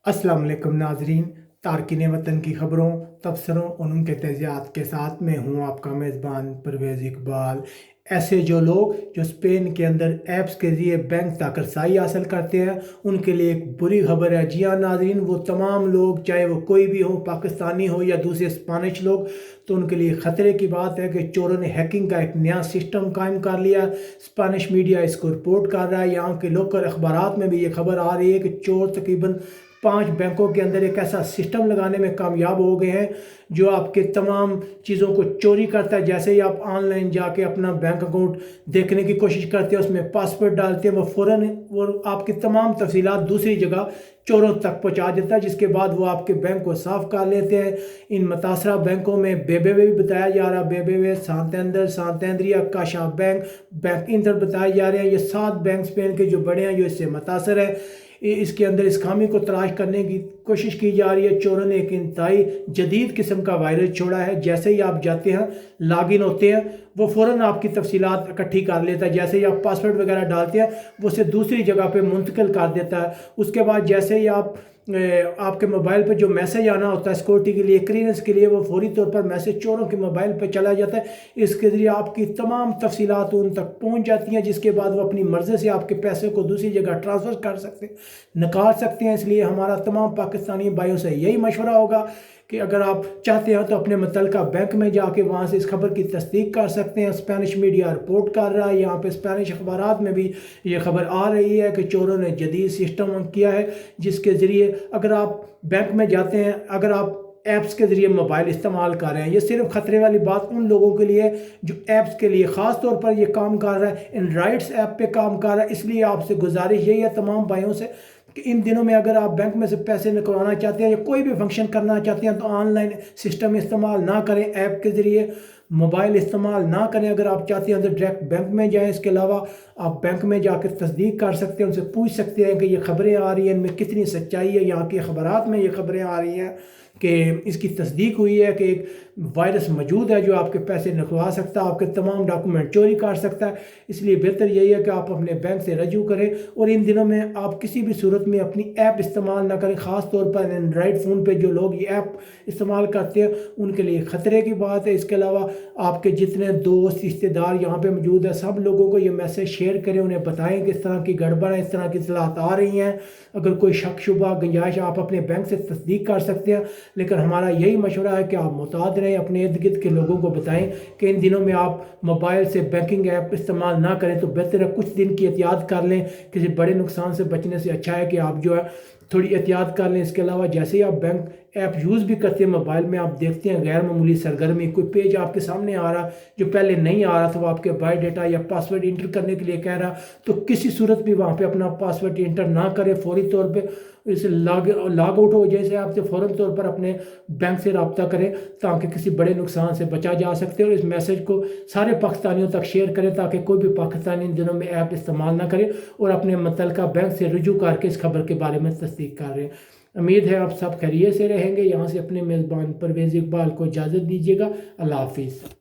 अस्सलाम वालेकुम नाजरीन। तारकीन वतन की खबरों, तबसरों और उनके तजियात के साथ मैं हूँ आपका मेज़बान परवेज़ इकबाल। ऐसे जो लोग जो स्पेन के अंदर ऐप्स के ज़रिए बैंक तक रसाई हासिल करते हैं, उनके लिए एक बुरी खबर है। जी हाँ नाजरीन, वो तमाम लोग, चाहे वो कोई भी हो, पाकिस्तानी हो या दूसरे स्पेनिश लोग, तो उनके लिए ख़तरे की बात है कि चोरों ने हैकिंग का एक नया सिस्टम कायम कर लिया। स्पेनिश मीडिया इसको रिपोर्ट कर रहा है। यहाँ के लोकल अखबारात में भी ये खबर आ रही है कि चोर तकरीबन 5 बैंकों के अंदर एक ऐसा सिस्टम लगाने में कामयाब हो गए हैं जो आपके तमाम चीज़ों को चोरी करता है। जैसे ही आप ऑनलाइन जाके अपना बैंक अकाउंट देखने की कोशिश करते हैं, उसमें पासवर्ड डालते हैं, वो फ़ौरन वो आपकी तमाम तफसीलात दूसरी जगह चोरों तक पहुंचा देता है, जिसके बाद वो आपके बैंक को साफ़ कर लेते हैं। इन मुतासरा बैंकों में बेबेवे भी बताया जा रहा है, बेबेवे, सांतेंदर, सांतेंद्रिया, काशा बैंक, बैंक इंटर बताए जा रहे हैं। ये 7 बैंक स्पेन के जो बड़े हैं जो इससे मुतासर हैं। इसके अंदर इस खामी को तलाश करने की कोशिश की जा रही है। चोरों ने एक इंतहाई जदीद किस्म का वायरस छोड़ा है। जैसे ही आप जाते हैं, लॉगिन होते हैं, वो फ़ौरन आपकी तफसीलात इकट्ठी कर लेता है। जैसे ही आप पासवर्ड वगैरह डालते हैं, वो उसे दूसरी जगह पे मुंतकिल कर देता है। उसके बाद जैसे ही आपके मोबाइल पे जो मैसेज आना होता है सिक्योरिटी के लिए, क्लियरेंस के लिए, वो फौरी तौर पर मैसेज चोरों के मोबाइल पे चला जाता है। इसके ज़रिए आपकी तमाम तफसीलात उन तक पहुंच जाती हैं, जिसके बाद वो अपनी मर्ज़ी से आपके पैसे को दूसरी जगह ट्रांसफ़र कर सकते हैं, निकाल सकते हैं। इसलिए हमारा तमाम पाकिस्तानी भाइयों से यही मशवरा होगा कि अगर आप चाहते हैं तो अपने मुतल्लिका बैंक में जाके वहाँ से इस खबर की तस्दीक कर सकते हैं। स्पेनिश मीडिया रिपोर्ट कर रहा है, यहाँ पे स्पेनिश अखबारात में भी ये खबर आ रही है कि चोरों ने जदीद सिस्टम किया है, जिसके ज़रिए अगर आप बैंक में जाते हैं, अगर आप ऐप्स के ज़रिए मोबाइल इस्तेमाल कर रहे हैं, ये सिर्फ ख़तरे वाली बात उन लोगों के लिए जो ऐप्स के लिए ख़ास तौर पर ये काम कर रहा है, एंड्रॉइड्स ऐप पे काम कर रहा है। इसलिए आपसे गुजारिश यही है तमाम भाइयों से कि इन दिनों में अगर आप बैंक में से पैसे निकलवाना चाहते हैं या कोई भी फंक्शन करना चाहते हैं, तो ऑनलाइन सिस्टम इस्तेमाल ना करें, ऐप के ज़रिए मोबाइल इस्तेमाल ना करें। अगर आप चाहते हैं तो डायरेक्ट बैंक में जाएं। इसके अलावा आप बैंक में जाकर तस्दीक कर सकते हैं, उनसे पूछ सकते हैं कि ये खबरें आ रही हैं, इनमें कितनी सच्चाई है। यहाँ की अखबारात में ये खबरें आ रही हैं कि इसकी तस्दीक हुई है कि एक वायरस मौजूद है जो आपके पैसे निकलवा सकता है, आपके तमाम डॉक्यूमेंट चोरी कर सकता है। इसलिए बेहतर यही है कि आप अपने बैंक से रजू करें और इन दिनों में आप किसी भी सूरत में अपनी ऐप इस्तेमाल ना करें। ख़ास तौर पर एंड्रॉइड फ़ोन पे जो लोग ये ऐप इस्तेमाल करते हैं, उनके लिए ख़तरे की बात है। इसके अलावा आपके जितने दोस्त रिश्तेदार यहाँ पे मौजूद है, सब लोगों को ये मैसेज शेयर करें, उन्हें बताएं कि इस तरह की गड़बड़ है, इस तरह की इत्तलात आ रही हैं। अगर कोई शक शुबा गुंजाइश, आप अपने बैंक से तस्दीक कर सकते हैं। लेकिन हमारा यही मशवरा है कि आप मुताद रहें, अपने इर्द गिर्द के लोगों को बताएं कि इन दिनों में आप मोबाइल से बैंकिंग ऐप इस्तेमाल ना करें, तो बेहतर है कुछ दिन की एहतियात कर लें। किसी बड़े नुकसान से बचने से अच्छा है कि आप जो है थोड़ी एहतियात कर लें। इसके अलावा जैसे ही आप बैंक ऐप यूज़ भी करते हैं मोबाइल में, आप देखते हैं गैर मामूली सरगर्मी, कोई पेज आपके सामने आ रहा जो पहले नहीं आ रहा था, वो आपके बायोडाटा या पासवर्ड इंटर करने के लिए कह रहा, तो किसी सूरत भी वहाँ पे अपना पासवर्ड इंटर ना करें। फौरी तौर पे इसे लॉग आउट हो जैसे आपसे फ़ौरन तौर पर अपने बैंक से रब्ता करें, ताकि किसी बड़े नुकसान से बचा जा सकते हैं। और इस मैसेज को सारे पाकिस्तानियों तक शेयर करें ताकि कोई भी पाकिस्तानी इन दिनों में ऐप इस्तेमाल ना करे और अपने मुतल्लिका बैंक से रुजू करके इस खबर के बारे में तस्दीक कर रहे हैं। उम्मीद है आप सब खैरियत से रहेंगे। यहाँ से अपने मेज़बान परवेज़ इकबाल को इजाज़त दीजिएगा। अल्लाह हाफिज़।